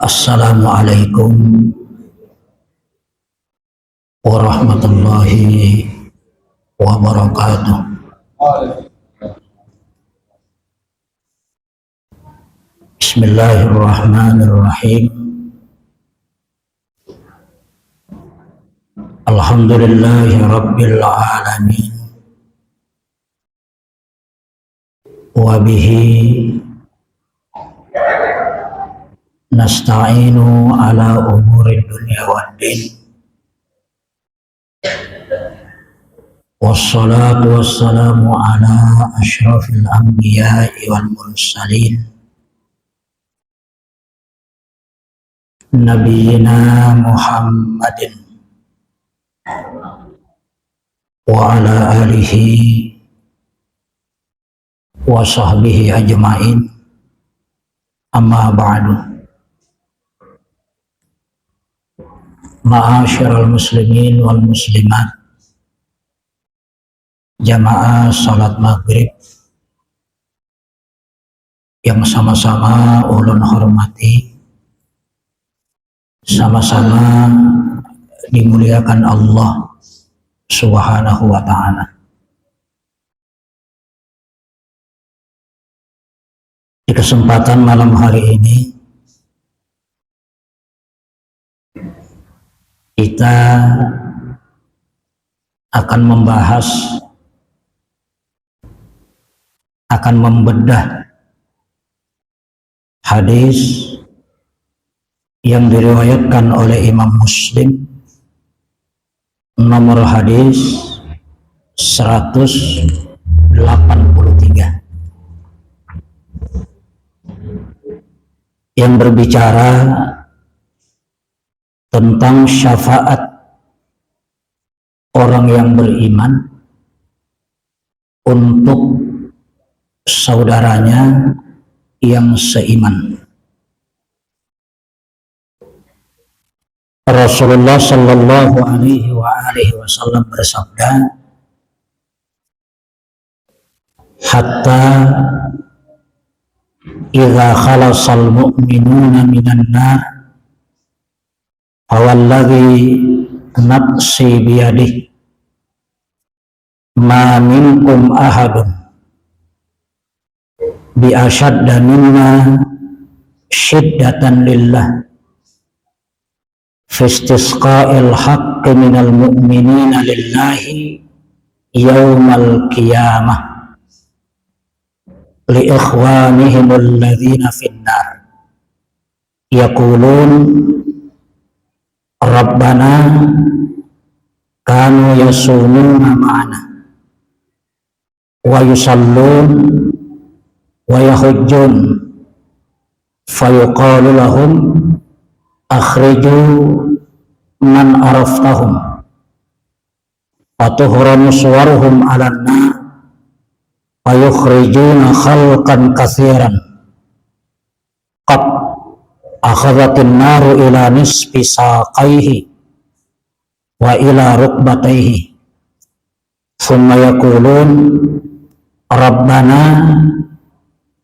Assalamualaikum warahmatullahi wabarakatuh. Bismillahirrahmanirrahim. Alhamdulillahi rabbil alamin. Wa bihi nasta'inu ala umuri dunya waddin. Wassalatu wassalamu ala asyrafil anbiya'i wal mursalin Nabiyyina Muhammadin wa ala alihi wa sahbihi ajma'in. Amma ba'du. Ma'asyiral muslimin wal muslimat, jamaah salat maghrib yang sama-sama ulun hormati, sama-sama dimuliakan Allah Subhanahu wa ta'ala. Di kesempatan malam hari ini kita akan membahas, akan membedah hadis yang diriwayatkan oleh Imam Muslim, nomor hadis 183, yang berbicara tentang syafaat orang yang beriman untuk saudaranya yang seiman. Rasulullah Shallallahu Alaihi Wasallam bersabda, hatta idza khalasal mu'minuna minan nar fawalladhi nafsi biyadihi ma minkum ahadun bi ashadda minna syiddatan lillah fi istisqa'il haqqi minal mu'minina lillahi yawmal qiyamah li ikhwanihim alladhina finnar yaqulun Rabbana kanu yasumuna ma'ana wa yusallun wa yahujjun fayuqalu lahum akhriju man araftahum fatuhramu suwaruhum ala nar fayukhrijuna khalqan katsiran qad akhadhatin naru ila nisfi saqaihi wa ila rukbataihi thumma yaqulun Rabbana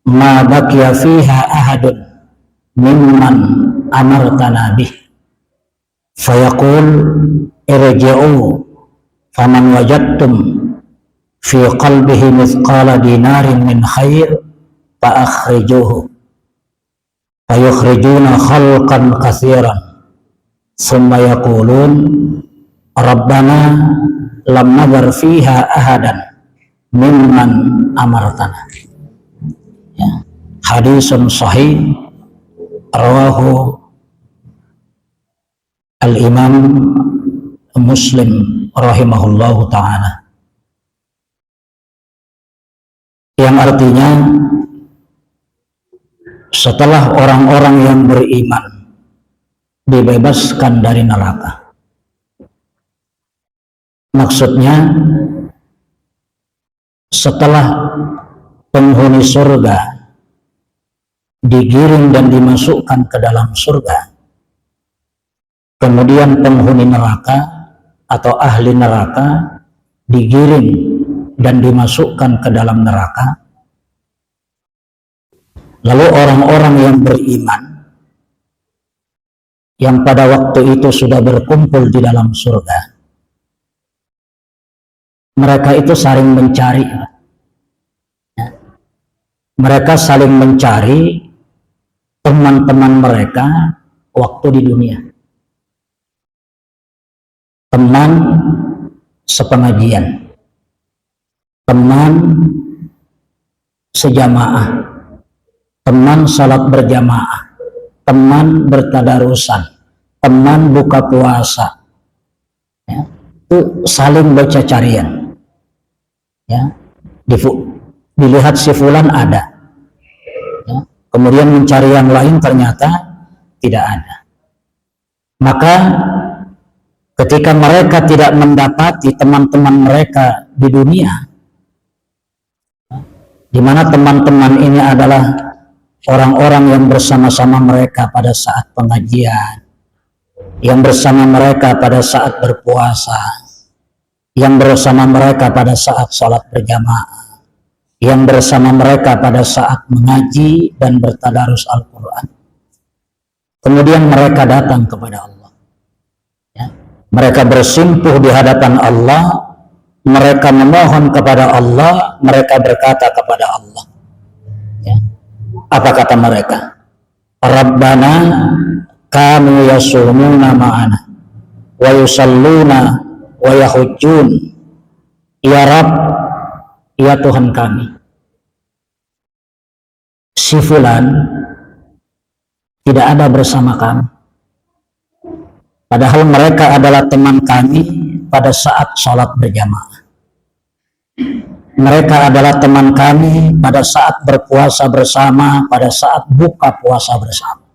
ma baqiya fiha ahadun mimman amartana bih fayaqul irji'u faman wajadtum fi qalbihi mithqala dinarin min khair fa akhrijuhu fayukhrijuna khalqan katsiran thumma yaqulun Rabbana lam nadhar fiha ahadan mimman amartana. Ya. Hadisun sahih rawahu al-Imam Muslim rahimahullahu ta'ala, yang artinya setelah orang-orang yang beriman dibebaskan dari neraka, maksudnya setelah penghuni surga digiring dan dimasukkan ke dalam surga, kemudian penghuni neraka atau ahli neraka digiring dan dimasukkan ke dalam neraka, lalu orang-orang yang beriman yang pada waktu itu sudah berkumpul di dalam surga, mereka itu saling mencari. Mereka saling mencari teman-teman mereka waktu di dunia. Teman sepengajian, teman sejamaah, teman salat berjamaah, teman bertadarusan, teman buka puasa. Ya, itu saling baca carian. Ya, dilihat si fulan ada. Ya, kemudian mencari yang lain ternyata tidak ada. Maka ketika mereka tidak mendapati teman-teman mereka di dunia, di mana teman-teman ini adalah orang-orang yang bersama-sama mereka pada saat pengajian, yang bersama mereka pada saat berpuasa, yang bersama mereka pada saat sholat berjamaah, yang bersama mereka pada saat mengaji dan bertadarus Al-Quran. Kemudian mereka datang kepada Allah. Ya. Mereka bersimpuh di hadapan Allah, mereka memohon kepada Allah, mereka berkata kepada Allah. Ya. Apa kata mereka? Rabbana kanu yasumuna ma'ana wa yusalluna wa yahujjun. Ya Rabb, ya Tuhan kami, si fulan tidak ada bersama kami, padahal mereka adalah teman kami pada saat sholat berjamaah. Mereka adalah teman kami pada saat berpuasa bersama, pada saat buka puasa bersama.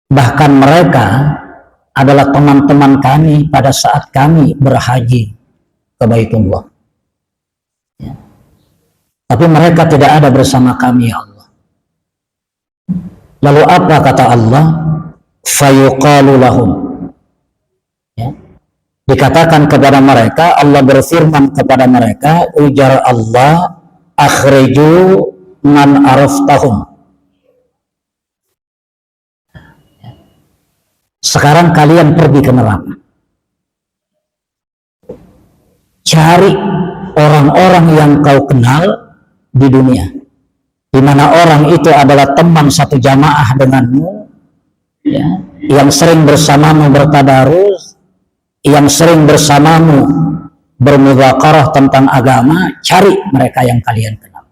Bahkan mereka adalah teman-teman kami pada saat kami berhaji ke Baitullah. Ya. Tapi mereka tidak ada bersama kami, ya Allah. Lalu apa kata Allah? Fayuqalu lahum. Ya. Dikatakan kepada mereka, Allah berfirman kepada mereka, ujar Allah, akhriju man araftahum. Sekarang kalian pergi ke neraka. Cari orang-orang yang kau kenal di dunia, di mana orang itu adalah teman satu jamaah denganmu, ya, yang sering bersamamu bertadarus, yang sering bersamamu bermudzakarah tentang agama. Cari mereka yang kalian kenal.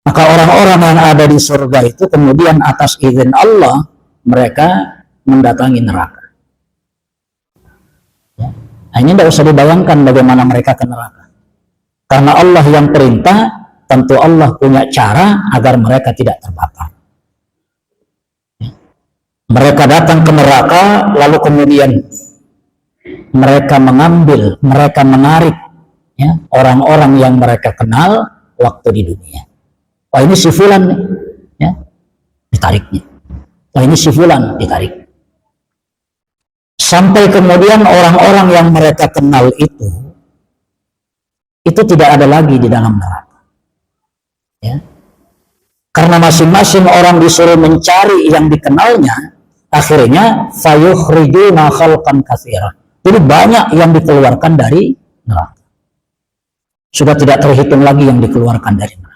Maka orang-orang yang ada di surga itu kemudian atas izin Allah mereka mendatangi neraka. Ya. Nah, ini tidak usah dibayangkan bagaimana mereka ke neraka. Karena Allah yang perintah, tentu Allah punya cara agar mereka tidak terbakar. Ya. Mereka datang ke neraka, lalu kemudian mereka mengambil, mereka menarik, ya, orang-orang yang mereka kenal waktu di dunia. Oh, ini si fulan nih, ya, ditariknya. Oh, ini si fulan ditarik. Sampai kemudian orang-orang yang mereka kenal itu tidak ada lagi di dalam neraka. Ya. Karena masing-masing orang disuruh mencari yang dikenalnya, akhirnya fayukhrijuna khalqan katsira. Jadi banyak yang dikeluarkan dari neraka. Sudah tidak terhitung lagi yang dikeluarkan dari neraka.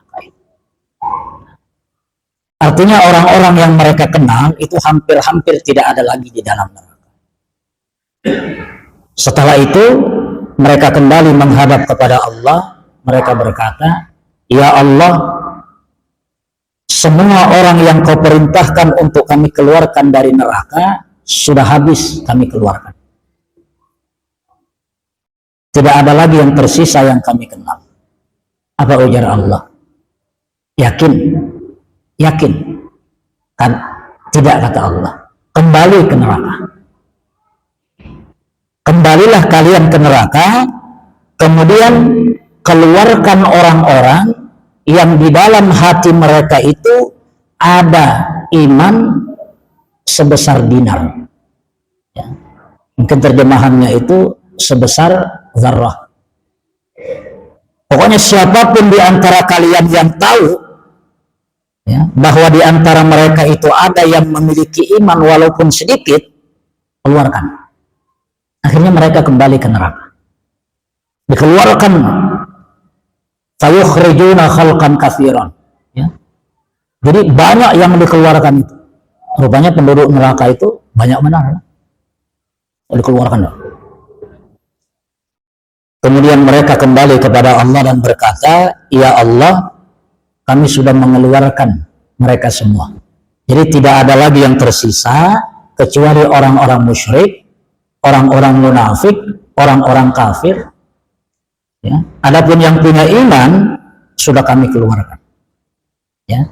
Artinya orang-orang yang mereka kenal itu hampir-hampir tidak ada lagi di dalam neraka. Setelah itu mereka kembali menghadap kepada Allah. Mereka berkata, ya Allah, semua orang yang kau perintahkan untuk kami keluarkan dari neraka sudah habis kami keluarkan. Tidak ada lagi yang tersisa yang kami kenal. Apa ujar Allah? Yakin? Yakin? Kan? Tidak, kata Allah. Kembali ke neraka. Kembalilah kalian ke neraka, kemudian keluarkan orang-orang yang di dalam hati mereka itu ada iman sebesar dinar. Ya. Mungkin terjemahannya itu sebesar zarrah. Pokoknya siapapun di antara kalian yang tahu, Ya, bahwa di antara mereka itu ada yang memiliki iman walaupun sedikit, keluarkan. Akhirnya mereka kembali ke neraka. Dikeluarkan. Fayukhrijuna khalqan katsiran. Ya. Jadi banyak yang dikeluarkan itu. Rupanya penduduk neraka itu banyak benar. Dikeluarkan. Kemudian mereka kembali kepada Allah dan berkata, "Ya Allah, kami sudah mengeluarkan mereka semua." Jadi tidak ada lagi yang tersisa kecuali orang-orang musyrik, orang-orang munafik, orang-orang kafir. Ya. Adapun yang punya iman sudah kami keluarkan. Ya.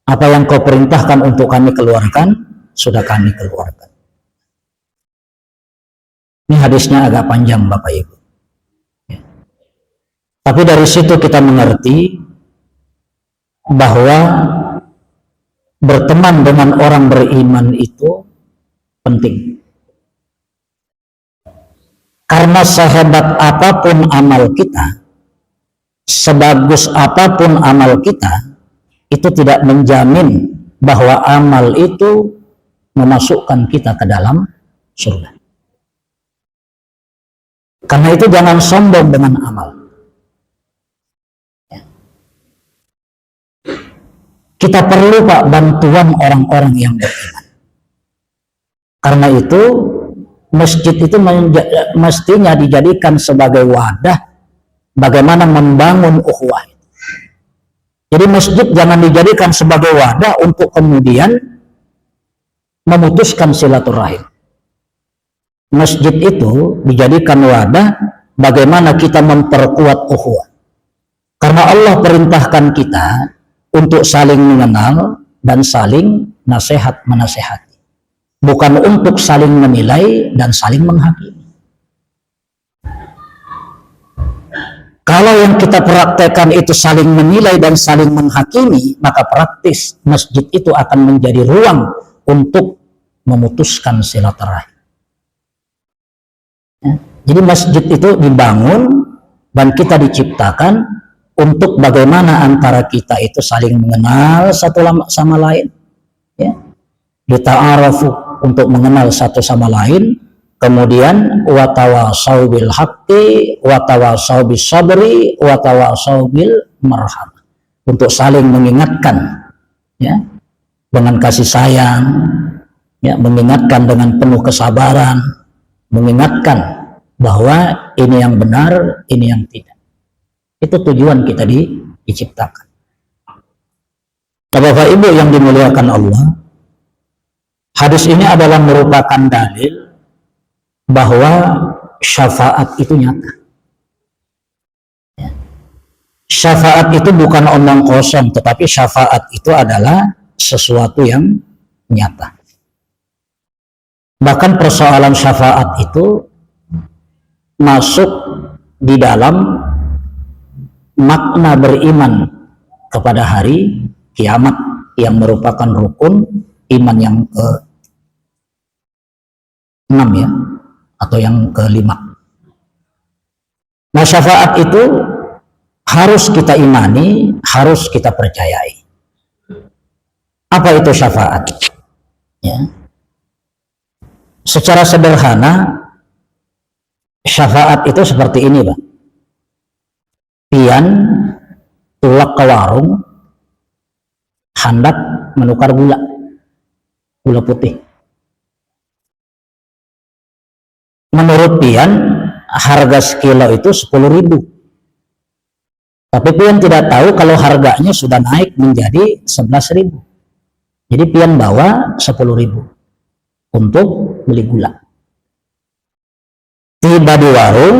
Apa yang kau perintahkan untuk kami keluarkan sudah kami keluarkan. Ini hadisnya agak panjang Bapak Ibu. Ya. Tapi dari situ kita mengerti bahwa berteman dengan orang beriman itu penting. Karena sehebat apapun amal kita, sebagus apapun amal kita, itu tidak menjamin bahwa amal itu memasukkan kita ke dalam surga. Karena itu jangan sombong dengan amal. Kita perlu Pak bantuan orang-orang yang beriman. Karena itu masjid itu mestinya dijadikan sebagai wadah bagaimana membangun ukhuwah. Jadi masjid jangan dijadikan sebagai wadah untuk kemudian memutuskan silaturahim. Masjid itu dijadikan wadah bagaimana kita memperkuat ukhuwah. Karena Allah perintahkan kita untuk saling mengenal dan saling nasihat menasehati, bukan untuk saling menilai dan saling menghakimi. Kalau yang kita praktekkan itu saling menilai dan saling menghakimi, maka praktis masjid itu akan menjadi ruang untuk memutuskan silaturahim. Ya. Jadi masjid itu dibangun dan kita diciptakan untuk bagaimana antara kita itu saling mengenal satu sama lain, ya. Dita'arafu, untuk mengenal satu sama lain. Kemudian watawasau bil haqqi, watawasau bis sabri, watawasau bil marhamah, untuk saling mengingatkan, ya, dengan kasih sayang, ya, mengingatkan dengan penuh kesabaran, mengingatkan bahwa ini yang benar, ini yang tidak. Itu tujuan kita diciptakan. Bapak Ibu yang dimuliakan Allah, hadis ini adalah merupakan dalil bahwa syafaat itu nyata. Syafaat itu bukan omong kosong, tetapi syafaat itu adalah sesuatu yang nyata. Bahkan persoalan syafaat itu masuk di dalam makna beriman kepada hari kiamat yang merupakan rukun iman yang ke-6, ya, atau yang ke-5. Nah, syafaat itu harus kita imani, harus kita percayai. Apa itu syafaat? Ya. Secara sederhana, syafaat itu seperti ini, Pak. Pian tulak ke warung, hendak menukar gula putih. Menurut pian, harga sekilo itu 10.000. Tapi pian tidak tahu kalau harganya sudah naik menjadi 11.000. Jadi pian bawa 10.000 untuk beli gula. Tiba di warung,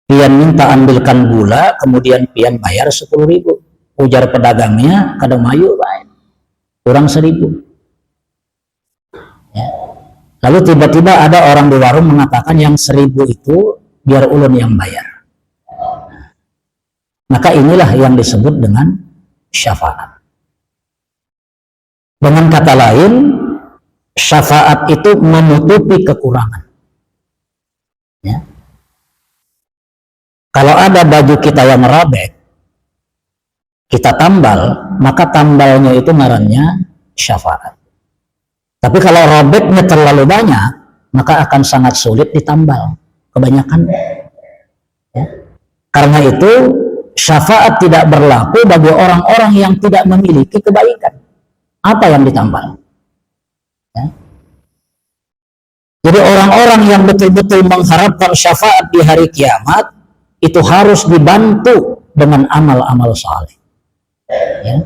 pian minta ambilkan gula, kemudian pian bayar 10.000. Ujar pedagangnya, kadang mayu baik, kurang 1.000. Ya. Lalu tiba-tiba ada orang di warung mengatakan yang 1.000 itu biar ulun yang bayar. Maka inilah yang disebut dengan syafaat. Dengan kata lain, syafaat itu menutupi kekurangan. Ya. Kalau ada baju kita yang robek, kita tambal, maka tambalnya itu ngarannya syafaat. Tapi kalau robeknya terlalu banyak, maka akan sangat sulit ditambal kebanyakan. Ya. Karena itu syafaat tidak berlaku bagi orang-orang yang tidak memiliki kebaikan. Apa yang ditambal? Ya. Jadi orang-orang yang betul-betul mengharapkan syafaat di hari kiamat itu harus dibantu dengan amal-amal saleh. Ya.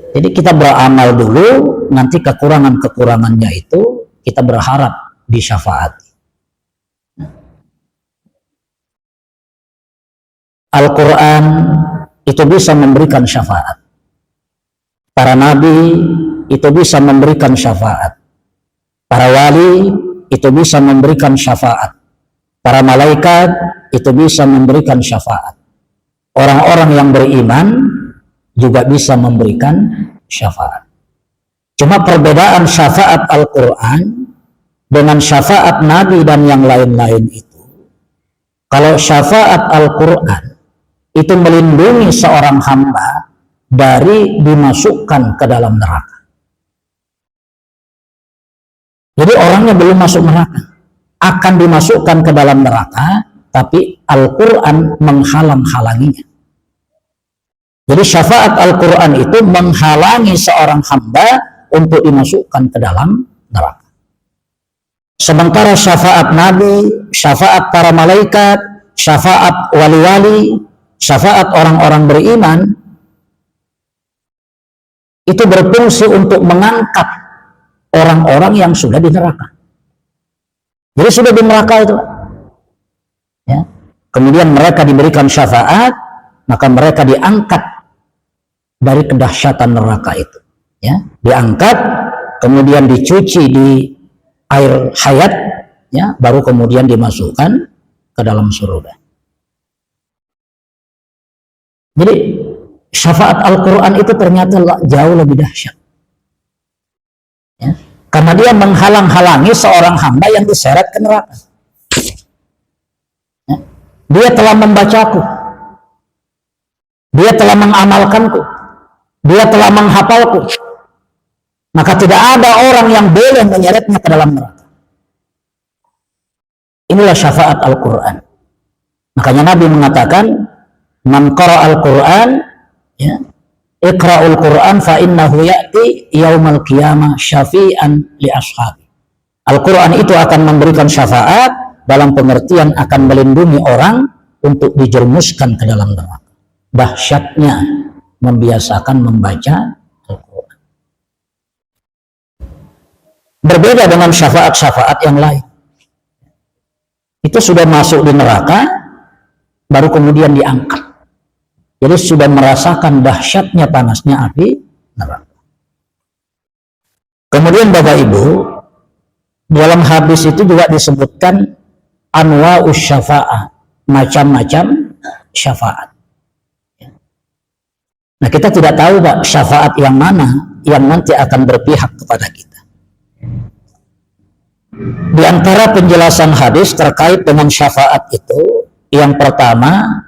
Jadi kita beramal dulu, nanti kekurangan-kekurangannya itu kita berharap disyafaati. Al-Quran itu bisa memberikan syafaat. Para nabi itu bisa memberikan syafaat. Para wali itu bisa memberikan syafaat. Para malaikat itu bisa memberikan syafaat. Orang-orang yang beriman juga bisa memberikan syafaat. Cuma perbedaan syafaat Al-Quran dengan syafaat Nabi dan yang lain-lain itu, kalau syafaat Al-Quran itu melindungi seorang hamba dari dimasukkan ke dalam neraka. Jadi orangnya belum masuk neraka, akan dimasukkan ke dalam neraka, tapi Al-Quran menghalang-halanginya. Jadi syafaat Al-Quran itu menghalangi seorang hamba untuk dimasukkan ke dalam neraka. Sementara syafaat Nabi, syafaat para malaikat, syafaat wali-wali, syafaat orang-orang beriman, itu berfungsi untuk mengangkat orang-orang yang sudah di neraka. Jadi sudah di neraka itu. Ya. Kemudian mereka diberikan syafaat, maka mereka diangkat dari kedahsyatan neraka itu, ya, diangkat, kemudian dicuci di air hayat, ya, baru kemudian dimasukkan ke dalam surga. Jadi syafaat Al-Quran itu ternyata jauh lebih dahsyat, ya, karena dia menghalang-halangi seorang hamba yang diseret ke neraka. Ya. Dia telah membacaku, dia telah mengamalkanku, dia telah menghafalku, maka tidak ada orang yang boleh menyeretnya ke dalam neraka. Inilah syafaat Al-Quran. Makanya Nabi mengatakan, man qara Al-Quran, ya, iqra'ul Quran fa innahu ya'ti yaumal qiyamah syafi'an li ashabi. Al-Quran itu akan memberikan syafaat dalam pengertian akan melindungi orang untuk dijerumuskan ke dalam neraka. Dahsyatnya membiasakan membaca Al-Quran. Berbeda dengan syafaat-syafaat yang lain. Itu sudah masuk di neraka, baru kemudian diangkat. Jadi sudah merasakan dahsyatnya panasnya api neraka. Kemudian Bapak Ibu, dalam hadis itu juga disebutkan anwa'us syafa'ah, macam-macam syafaat. Nah, kita tidak tahu Pak, syafaat yang mana yang nanti akan berpihak kepada kita. Di antara penjelasan hadis terkait dengan syafaat itu, yang pertama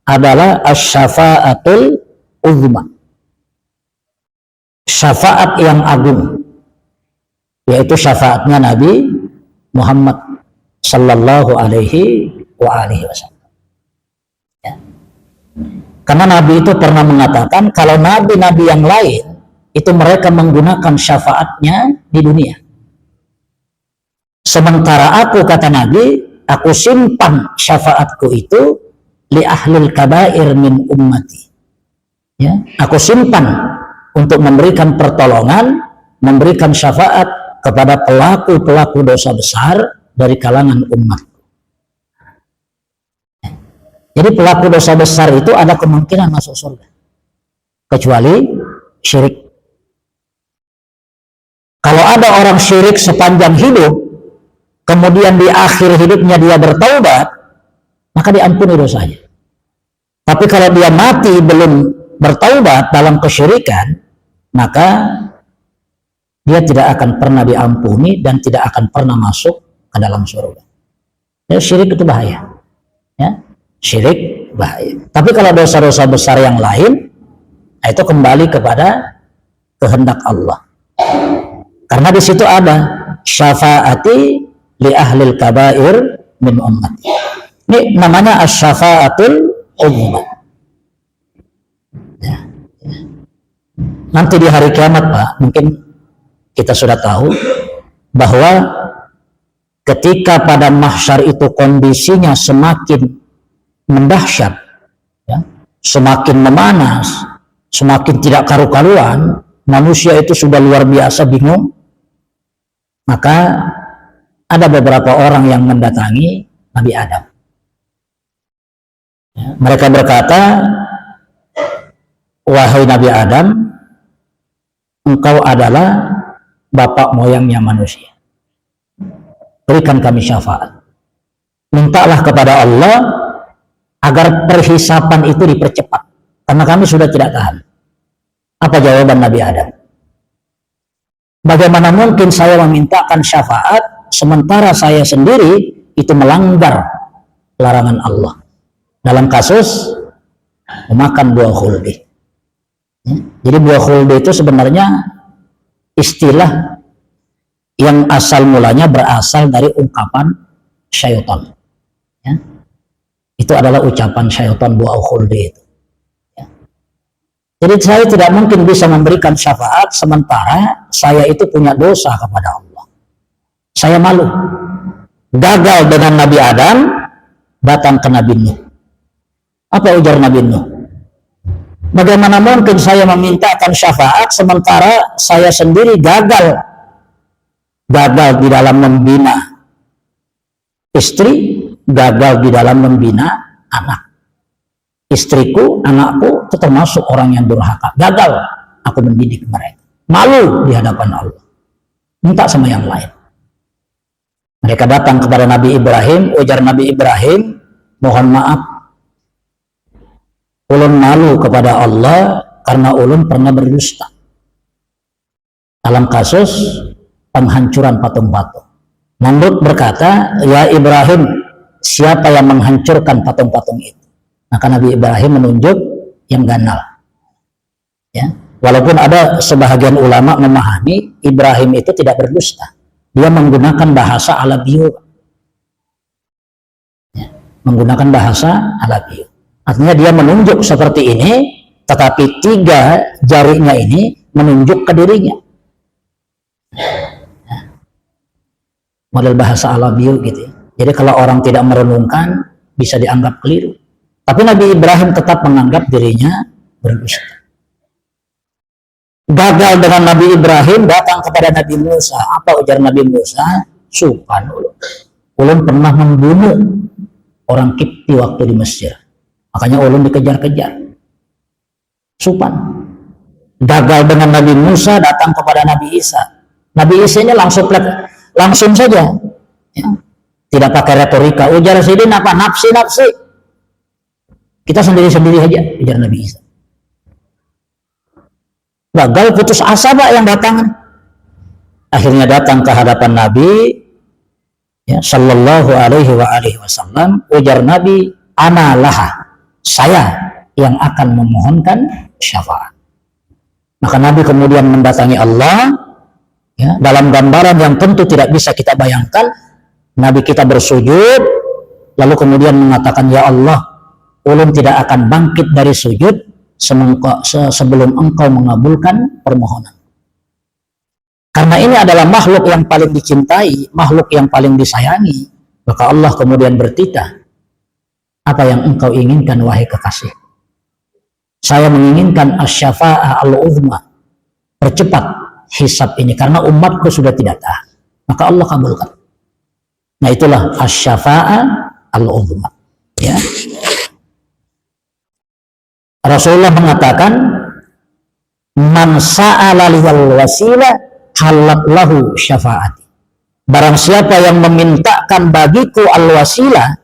adalah asy-syafa'atul uzma. Syafaat yang agung, yaitu syafaatnya Nabi Muhammad sallallahu alaihi wasallam. Ya. Karena Nabi itu pernah mengatakan kalau nabi-nabi yang lain itu mereka menggunakan syafaatnya di dunia. Sementara aku, kata Nabi, aku simpan syafaatku itu li ahlil kabair min ummati. Ya, aku simpan untuk memberikan pertolongan, memberikan syafaat kepada pelaku-pelaku dosa besar dari kalangan umat. Jadi pelaku dosa besar itu ada kemungkinan masuk surga, kecuali syirik. Kalau ada orang syirik sepanjang hidup, kemudian di akhir hidupnya dia bertaubat, maka diampuni dosanya. Tapi kalau dia mati belum bertaubat dalam kesyirikan, maka dia tidak akan pernah diampuni dan tidak akan pernah masuk ke dalam surga. Ya, syirik itu bahaya. Ya. Syirik bahaya. Tapi kalau dosa-dosa besar yang lain, itu kembali kepada kehendak Allah. Karena di situ ada syafaati li ahlil kabair min ummati. Ini namanya asy-syafaatul uzma. Ya. Nanti di hari kiamat, Pak, mungkin kita sudah tahu bahwa ketika pada mahsyar itu kondisinya semakin mendahsyat, ya, semakin memanas, semakin tidak karu-karuan, manusia itu sudah luar biasa bingung, maka ada beberapa orang yang mendatangi Nabi Adam. Ya, mereka berkata, wahai Nabi Adam, engkau adalah bapak moyangnya manusia. Berikan kami syafaat. Mintalah kepada Allah agar perhisapan itu dipercepat, karena kami sudah tidak tahan. Apa jawaban Nabi Adam? Bagaimana mungkin saya memintakan syafaat sementara saya sendiri itu melanggar larangan Allah dalam kasus memakan buah khuldi. Jadi buah khuldi itu sebenarnya istilah yang asal mulanya berasal dari ungkapan syaitan. Ya. Itu adalah ucapan syaitan buah khuldi itu. Ya. Jadi saya tidak mungkin bisa memberikan syafaat sementara saya itu punya dosa kepada Allah. Saya malu. Gagal dengan Nabi Adam, datang ke Nabi Nuh. Apa ujar Nabi Nuh? Bagaimana mungkin saya memintakan syafaat sementara saya sendiri gagal di dalam membina istri, gagal di dalam membina anak. Istriku, anakku itu termasuk orang yang durhaka. Gagal aku mendidik mereka. Malu di hadapan Allah. Minta sama yang lain. Mereka datang kepada Nabi Ibrahim, ujar Nabi Ibrahim, mohon maaf, ulun malu kepada Allah karena ulun pernah berdusta dalam kasus penghancuran patung-patung. Namrud berkata, ya Ibrahim, siapa yang menghancurkan patung-patung itu? Maka Nabi Ibrahim menunjuk yang ganal. Ya. Walaupun ada sebahagian ulama memahami Ibrahim itu tidak berdusta. Dia menggunakan bahasa Alabiyu. Ya. Menggunakan bahasa Alabiyu. Artinya dia menunjuk seperti ini, tetapi 3 jarinya ini menunjuk ke dirinya. Model bahasa Alabiyu gitu. Jadi kalau orang tidak merenungkan bisa dianggap keliru. Tapi Nabi Ibrahim tetap menganggap dirinya berdusta. Gagal dengan Nabi Ibrahim, datang kepada Nabi Musa. Apa ujar Nabi Musa? Supan ulun pernah membunuh orang Kipti waktu di Mesir. Makanya ulun dikejar-kejar. Supan. Gagal dengan Nabi Musa, datang kepada Nabi Isa. Nabi Isa ini langsung saja. Ya. Tidak pakai retorika. Ujar sidin apa? Nafsi. Kita sendiri-sendiri aja, ujar Nabi Isa. Gagal, putus asa Pak yang datang. Akhirnya datang ke hadapan Nabi, ya, sallallahu alaihi wasallam. Ujar Nabi, ana laha, saya yang akan memohonkan syafaat. Maka Nabi kemudian mendatangi Allah, ya, dalam gambaran yang tentu tidak bisa kita bayangkan. Nabi kita bersujud, lalu kemudian mengatakan, ya Allah, ulun tidak akan bangkit dari sujud sebelum engkau mengabulkan permohonan. Karena ini adalah makhluk yang paling dicintai, makhluk yang paling disayangi, maka Allah kemudian bertitah, apa yang engkau inginkan wahai kekasih? Saya menginginkan asy-syafa'ah al-uzma, percepat hisab ini karena umatku sudah tidak tahan. Maka Allah kabulkan. Nah itulah asy-syafa'ah al-uzma. Ya. Rasulullah mengatakan, man sa'ala liwal wasilah halat lahu syafaati. Barang siapa yang memintakan bagiku al-wasilah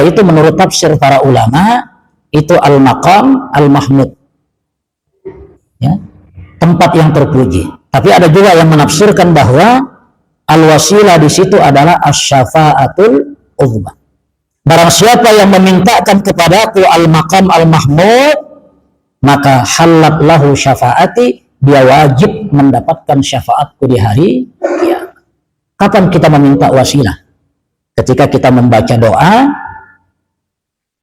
itu menurut tafsir para ulama itu al-maqam al-mahmud, ya, tempat yang terpuji. Tapi ada juga yang menafsirkan bahwa al-wasilah di situ adalah asy-syafa'atul uzma. Barang siapa yang memintakan kepadaku al-maqam al-mahmud, maka halat lahu syafaati, dia wajib mendapatkan syafaatku di hari kiamat. Kapan kita meminta wasilah? Ketika kita membaca doa,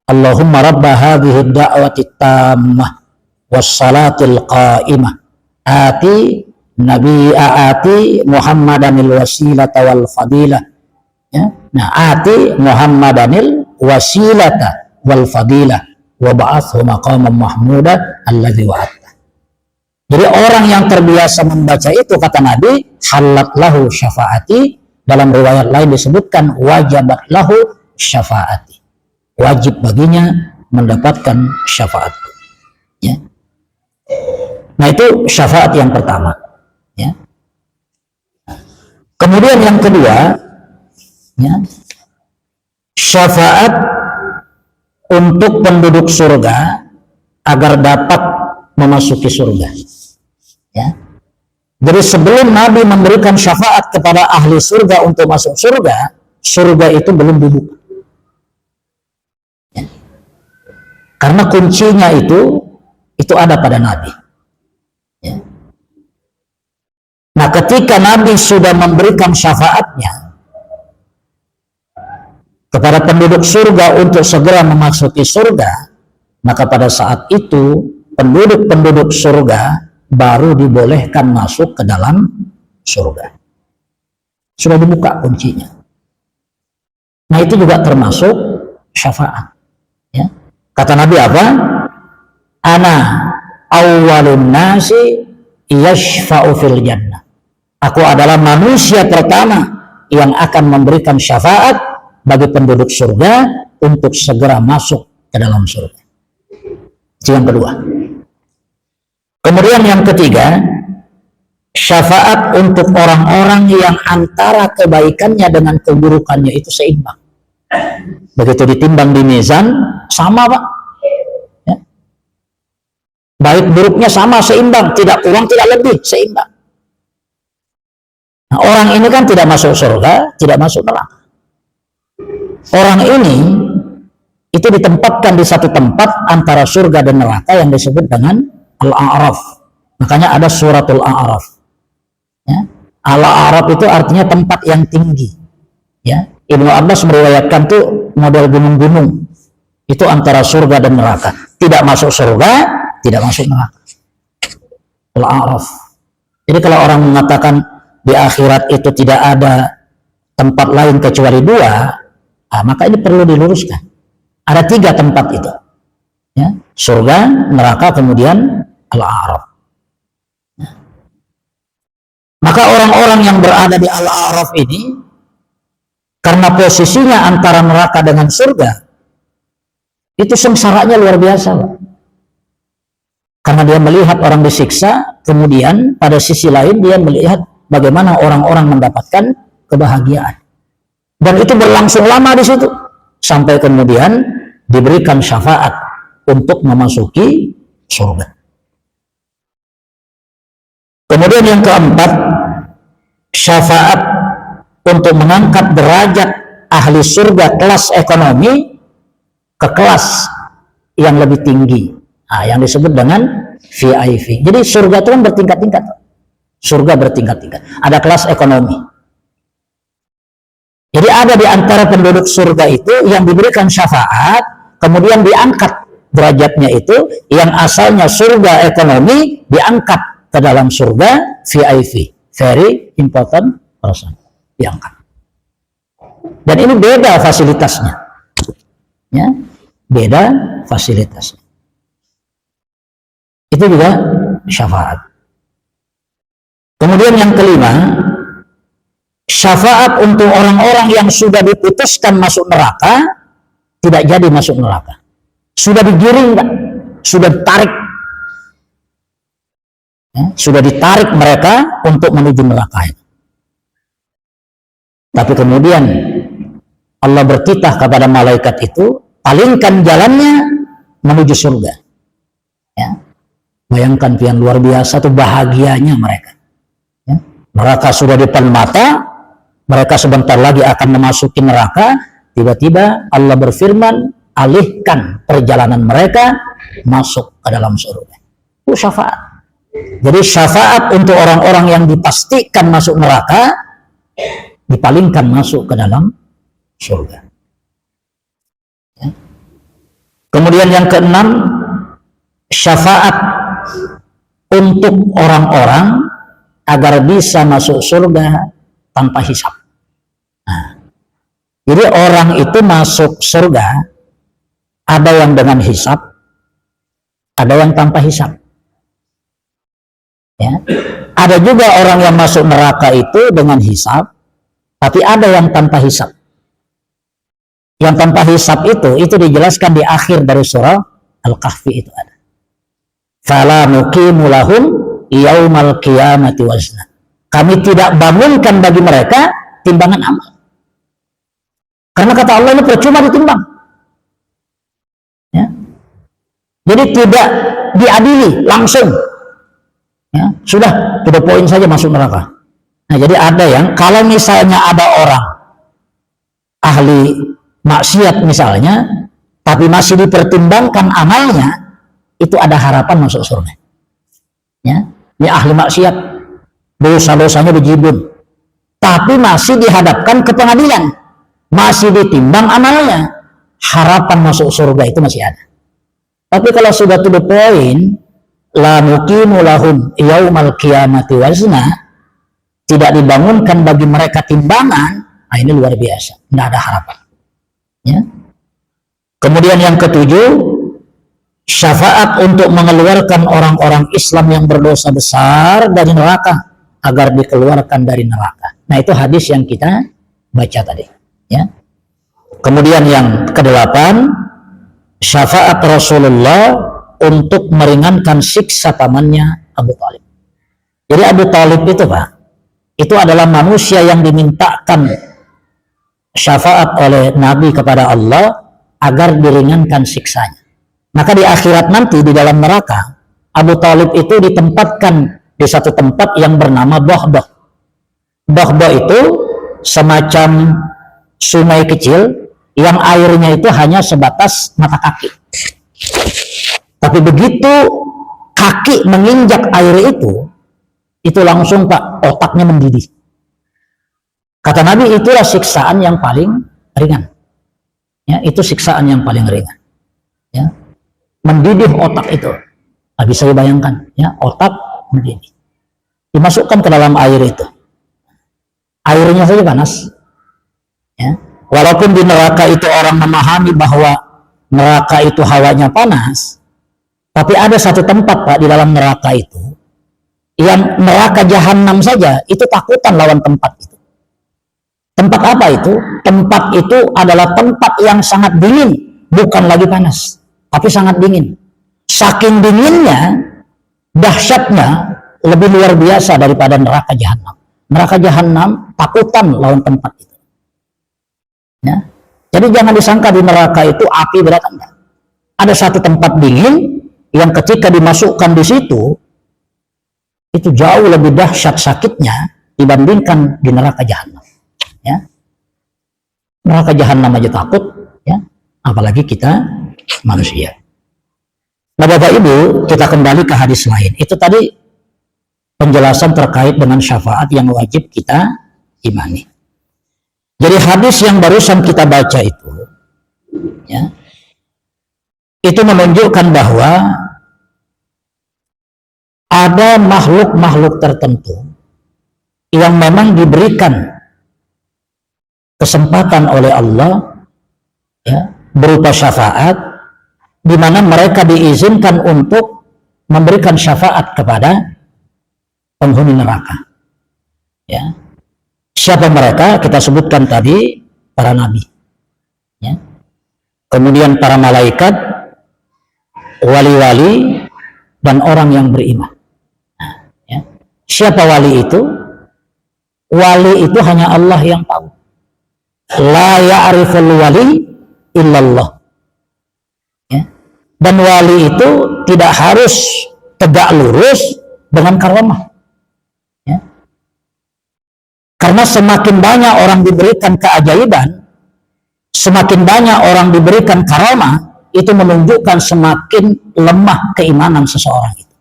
Allahumma rabba hadhihi da'wati tammah wassalatil qa'imah ati Muhammadanil wasilata wal fadilah. Ya. Nah, ati Muhammadanil wasilata wal fadilah wa ba'athu maqaman mahmuda alladzi wa'adta. Jadi orang yang terbiasa membaca itu, kata Nabi, halat lahu syafaati. Dalam riwayat lain disebutkan wajabat lahu syafaati, wajib baginya mendapatkan syafaat. Ya. Nah, itu syafaat yang pertama. Ya. Kemudian yang kedua, ya, syafaat untuk penduduk surga agar dapat memasuki surga. Ya. Jadi sebelum Nabi memberikan syafaat kepada ahli surga untuk masuk surga, surga itu belum dibuka. Ya. Karena kuncinya itu ada pada Nabi. Ya. Nah, ketika Nabi sudah memberikan syafaatnya kepada penduduk surga untuk segera memasuki surga, maka pada saat itu penduduk-penduduk surga baru dibolehkan masuk ke dalam surga. Sudah dibuka kuncinya. Nah, itu juga termasuk syafaat. Ya. Kata Nabi apa? Ana awwalun nasi yashfa'u fil jannah. Aku adalah manusia pertama yang akan memberikan syafaat bagi penduduk surga untuk segera masuk ke dalam surga. Itu yang kedua. Kemudian yang ketiga, syafaat untuk orang-orang yang antara kebaikannya dengan keburukannya itu seimbang. Begitu ditimbang di mizan, sama Pak. Ya. Baik buruknya sama, seimbang, tidak kurang, tidak lebih, seimbang. Nah, orang ini kan tidak masuk surga, tidak masuk neraka. Orang ini itu ditempatkan di satu tempat antara surga dan neraka yang disebut dengan Al-A'raf. Makanya ada suratul A'raf. Ya. Al-A'raf itu artinya tempat yang tinggi. Ya. Ibnu Abbas meriwayatkan tuh model gunung-gunung. Itu antara surga dan neraka. Tidak masuk surga, tidak masuk neraka. Al-A'raf. Jadi kalau orang mengatakan di akhirat itu tidak ada tempat lain kecuali dua, maka ini perlu diluruskan. Ada 3 tempat itu. Ya. Surga, neraka, kemudian Al-A'raf. Maka orang-orang yang berada di Al-A'raf ini, karena posisinya antara neraka dengan surga, itu sengsaranya luar biasa, Pak. Karena dia melihat orang disiksa, kemudian pada sisi lain dia melihat bagaimana orang-orang mendapatkan kebahagiaan. Dan itu berlangsung lama di situ, sampai kemudian diberikan syafaat untuk memasuki surga. Kemudian yang keempat, syafaat untuk mengangkat derajat ahli surga kelas ekonomi ke kelas yang lebih tinggi, yang disebut dengan VIP. Jadi surga itu kan bertingkat-tingkat. Surga bertingkat-tingkat. Ada kelas ekonomi. Jadi ada di antara penduduk surga itu yang diberikan syafaat, kemudian diangkat derajatnya itu, yang asalnya surga ekonomi diangkat ke dalam surga VIP, very important person, diangkat. Dan ini beda fasilitasnya, ya, beda fasilitasnya. Itu juga syafaat. Kemudian yang kelima, syafaat untuk orang-orang yang sudah diputuskan masuk neraka, tidak jadi masuk neraka. Sudah digiring, Pak. Sudah ditarik. Ya, sudah ditarik mereka untuk menuju neraka. Tapi kemudian Allah bertitah kepada malaikat itu, palingkan jalannya menuju surga. Ya. Bayangkan yang luar biasa tuh bahagianya mereka. Ya. Neraka sudah depan mata, mereka sebentar lagi akan memasuki neraka, tiba-tiba Allah berfirman, alihkan perjalanan mereka masuk ke dalam surga. Itu syafaat. Jadi syafaat untuk orang-orang yang dipastikan masuk neraka, dipalingkan masuk ke dalam surga. Ya. Kemudian yang keenam, syafaat untuk orang-orang agar bisa masuk surga tanpa hisab. Nah, jadi orang itu masuk surga, ada yang dengan hisab, ada yang tanpa hisab. Ya. Ada juga orang yang masuk neraka itu dengan hisab, tapi ada yang tanpa hisab. Yang tanpa hisab itu dijelaskan di akhir dari surah Al-Kahfi itu ada. Fala nuqimu lahum yaumal qiyamati wazna. Kami tidak bangunkan bagi mereka timbangan amal. Karena kata Allah ini percuma ditimbang. Ya. Jadi tidak diadili langsung. Ya, sudah to the point saja masuk neraka. Nah, jadi ada yang kalau misalnya ada orang ahli maksiat misalnya, tapi masih dipertimbangkan amalnya, itu ada harapan masuk surga. Ya, ini ahli maksiat, dosa-dosanya bejibun, tapi masih dihadapkan ke pengadilan, masih ditimbang amalnya, harapan masuk surga itu masih ada. Tapi kalau sudah to the point, la nuqimu lahum yaumal qiyamati wazna, tidak dibangunkan bagi mereka timbangan, nah ini luar biasa, tidak ada harapan. Ya. Kemudian yang ketujuh, syafaat untuk mengeluarkan orang-orang Islam yang berdosa besar dari neraka agar dikeluarkan dari neraka. Nah itu hadis yang kita baca tadi. Ya. Kemudian yang kedelapan, syafaat Rasulullah untuk meringankan siksa pamannya Abu Thalib. Jadi Abu Thalib itu Pak, itu adalah manusia yang dimintakan syafaat oleh Nabi kepada Allah agar diringankan siksanya. Maka di akhirat nanti di dalam neraka, Abu Thalib itu ditempatkan di satu tempat yang bernama Bahbah. Bahbah itu semacam sungai kecil yang airnya itu hanya sebatas mata kaki. Tapi begitu kaki menginjak air itu langsung Pak, otaknya mendidih. Kata Nabi, itulah siksaan yang paling ringan. Ya, itu siksaan yang paling ringan. Ya, mendidih otak itu. Nggak bisa dibayangkan. Ya, otak mendidih. Dimasukkan ke dalam air itu. Airnya saja panas. Ya, walaupun di neraka itu orang memahami bahwa neraka itu hawanya panas, tapi ada satu tempat Pak di dalam neraka itu, yang neraka jahanam saja itu takutan lawan tempat itu. Tempat apa itu? Tempat itu adalah tempat yang sangat dingin, bukan lagi panas, tapi sangat dingin. Saking dinginnya, dahsyatnya lebih luar biasa daripada neraka jahanam. Neraka jahanam takutan lawan tempat itu. Ya. Jadi jangan disangka di neraka itu api berat, enggak. Ada satu tempat dingin yang ketika dimasukkan di situ itu jauh lebih dahsyat sakitnya dibandingkan di neraka jahanam. Ya. Neraka jahanam aja takut, ya, apalagi kita manusia. Nah, Bapak Ibu, kita kembali ke hadis lain. Itu tadi penjelasan terkait dengan syafaat yang wajib kita imani. Jadi hadis yang barusan kita baca itu, ya, itu menunjukkan bahwa ada makhluk-makhluk tertentu yang memang diberikan kesempatan oleh Allah, ya, berupa syafaat, di mana mereka diizinkan untuk memberikan syafaat kepada penghuni neraka. Ya. Siapa mereka? Kita sebutkan tadi para nabi. Ya. Kemudian para malaikat, wali-wali, dan orang yang beriman. Nah, ya. Siapa wali itu? Wali itu hanya Allah yang tahu. La ya'riful wali illallah. Ya. Dan wali itu tidak harus tegak lurus dengan karamah. Ya. Karena semakin banyak orang diberikan keajaiban, semakin banyak orang diberikan karamah, itu menunjukkan semakin lemah keimanan seseorang itu.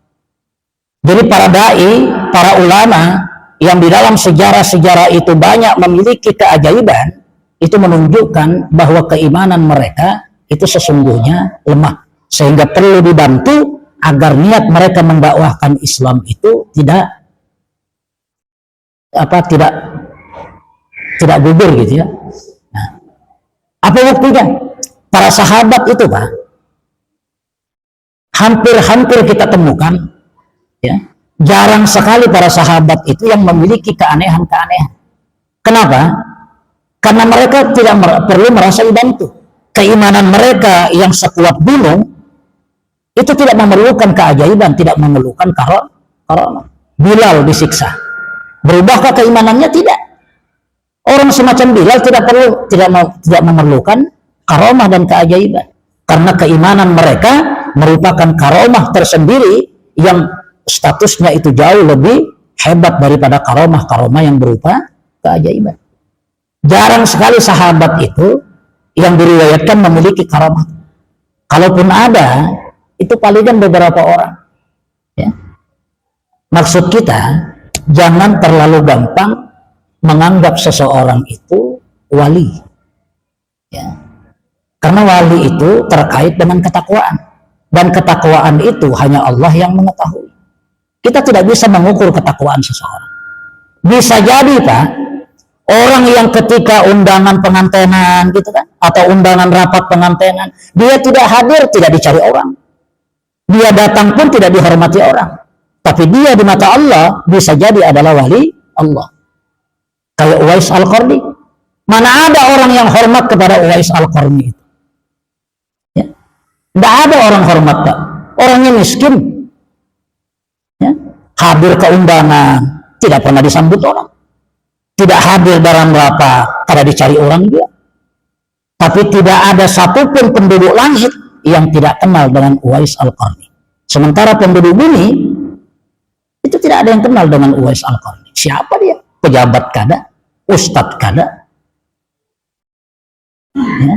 Jadi para dai, para ulama yang di dalam sejarah-sejarah itu banyak memiliki keajaiban, itu menunjukkan bahwa keimanan mereka itu sesungguhnya lemah, sehingga perlu dibantu agar niat mereka mendakwahkan Islam itu tidak gugur gitu ya. Nah, apa buktinya? Para sahabat itu Pak, hampir kita temukan ya, jarang sekali para sahabat itu yang memiliki keanehan-keanehan. Kenapa? Karena mereka tidak perlu merasa dibantu. Keimanan mereka yang sekuat gunung itu tidak memerlukan keajaiban, tidak memerlukan karamah. Bilal disiksa, berubahkah keimanannya? Tidak. Orang semacam Bilal tidak memerlukan karamah dan keajaiban, karena keimanan mereka merupakan karamah tersendiri yang statusnya itu jauh lebih hebat daripada karamah yang berupa keajaiban. Jarang sekali sahabat itu yang diriwayatkan memiliki karamah. Kalaupun ada, itu palingan beberapa orang. Ya. Maksud kita, jangan terlalu gampang menganggap seseorang itu wali. Ya. Karena wali itu terkait dengan ketakwaan. Dan ketakwaan itu hanya Allah yang mengetahui. Kita tidak bisa mengukur ketakwaan seseorang. Bisa jadi Pak, orang yang ketika undangan pengantenan gitu kan, atau undangan rapat pengantenan, dia tidak hadir, tidak dicari orang. Dia datang pun tidak dihormati orang. Tapi dia di mata Allah bisa jadi adalah wali Allah. Kayak Uwais Al-Qarni. Mana ada orang yang hormat kepada Uwais Al-Qarni itu? Ya. Tidak ada orang hormat Pak. Orangnya miskin. Ya. Hadir ke undangan, tidak pernah disambut orang. Tidak hadir dalam rapat, kada dicari orang dia. Tapi tidak ada satupun penduduk langit yang tidak kenal dengan Uwais Al-Qarni. Sementara penduduk bumi itu tidak ada yang kenal dengan Uwais Al-Qarni. Siapa dia? Pejabat kada, ustadz kada. Ya.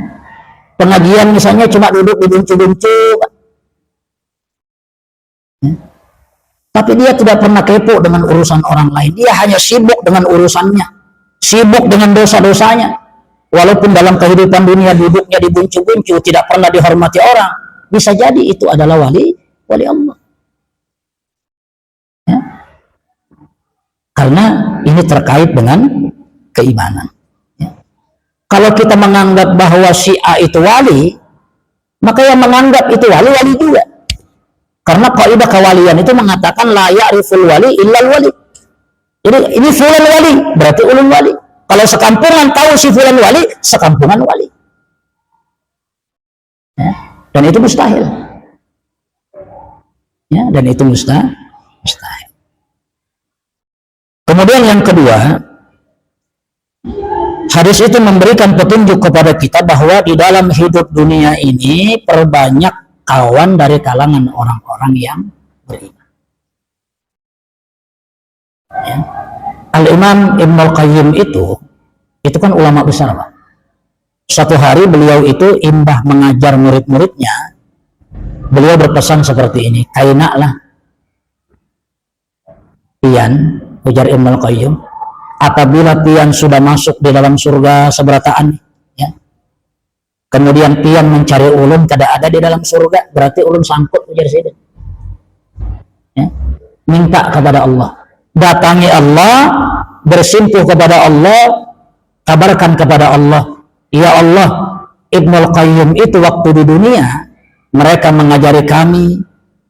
Pengajian misalnya cuma duduk di buncu-buncu. Ya. Tapi dia tidak pernah kepo dengan urusan orang lain. Dia hanya sibuk dengan urusannya, sibuk dengan dosa-dosanya. Walaupun dalam kehidupan dunia duduknya di buncu-buncu, tidak pernah dihormati orang, bisa jadi itu adalah wali Allah. Ya. Karena ini terkait dengan keimanan. Ya. Kalau kita menganggap bahwa si A itu wali, maka yang menganggap itu wali juga. Karena kaidah kewalian itu mengatakan la ya'riful wali illal wali. Jadi ini fulan wali, berarti ulun wali. Kalau sekampungan tahu si fulan wali, sekampungan wali. Ya, dan itu mustahil. Ya, dan itu mustahil. Kemudian yang kedua, hadis itu memberikan petunjuk kepada kita bahwa di dalam hidup dunia ini perbanyak kawan dari kalangan orang-orang yang beriman. Ya. Al-Imam Ibnul Qayyim itu kan ulama besar Pak. Suatu hari beliau itu imbah mengajar murid-muridnya, beliau berpesan seperti ini, kainaklah pian, ujar Ibnul Qayyim, apabila pian sudah masuk di dalam surga seberataan, ya, kemudian pian mencari ulun kada ada di dalam surga, berarti ulun sangkut, ujar Sayyidina. Ya, minta kepada Allah, datangi Allah, bersimpuh kepada Allah, kabarkan kepada Allah, ya Allah, Ibnul Qayyim itu waktu di dunia mereka mengajari kami,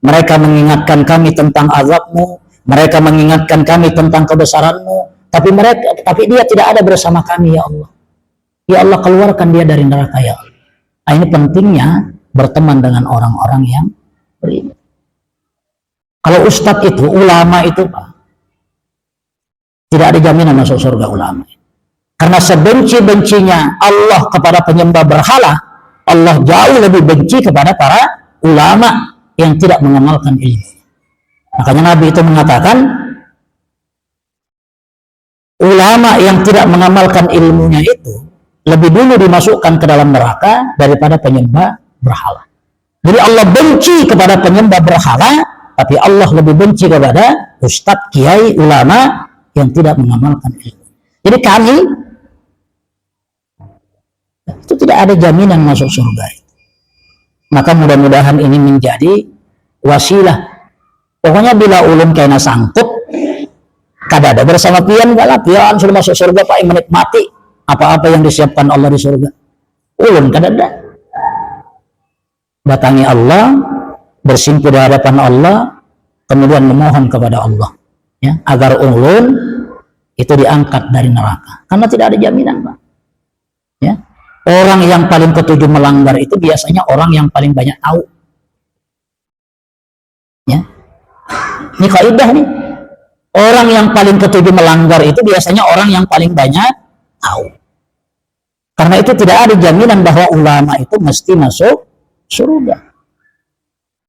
mereka mengingatkan kami tentang azabmu, mereka mengingatkan kami tentang kebesaranmu, tapi dia tidak ada bersama kami, ya Allah. Ya Allah, keluarkan dia dari neraka, ya Allah. Nah, ini pentingnya berteman dengan orang-orang yang beriman. Kalau ustadz itu, ulama itu Pak, tidak ada jaminan masuk surga ulama. Karena sebenci-bencinya Allah kepada penyembah berhala, Allah jauh lebih benci kepada para ulama yang tidak mengamalkan ilmu. Makanya Nabi itu mengatakan, ulama yang tidak mengamalkan ilmunya itu lebih dulu dimasukkan ke dalam neraka daripada penyembah berhala. Jadi Allah benci kepada penyembah berhala, tapi Allah lebih benci kepada ustadz, kiai, ulama yang tidak mengamalkan ilmu. Jadi kami itu tidak ada jaminan masuk surga. Maka mudah-mudahan ini menjadi wasilah. Pokoknya bila ulun kena sangkut, kadada bersama pian galak, pian sudah masuk surga Pak, yang menikmati apa-apa yang disiapkan Allah di surga. Ulun kadada datangi Allah, bersimpuh di hadapan Allah, kemudian memohon kepada Allah, ya, agar ulun itu diangkat dari neraka. Karena tidak ada jaminan, Pak. Ya. Orang yang paling ketujuh melanggar itu biasanya orang yang paling banyak tahu. Ya. Ini kaidah nih. Orang yang paling ketujuh melanggar itu biasanya orang yang paling banyak tahu. Karena itu tidak ada jaminan bahwa ulama itu mesti masuk surga.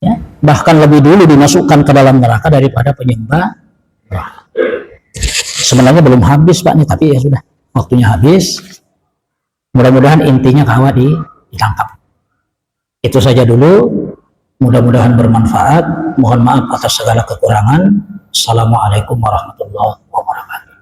Ya. Bahkan lebih dulu dimasukkan ke dalam neraka daripada penyembah. Sebenarnya belum habis Pak nih, tapi ya sudah, waktunya habis. Mudah-mudahan intinya kawan ditangkap. Itu saja dulu. Mudah-mudahan bermanfaat. Mohon maaf atas segala kekurangan. Assalamualaikum warahmatullahi wabarakatuh.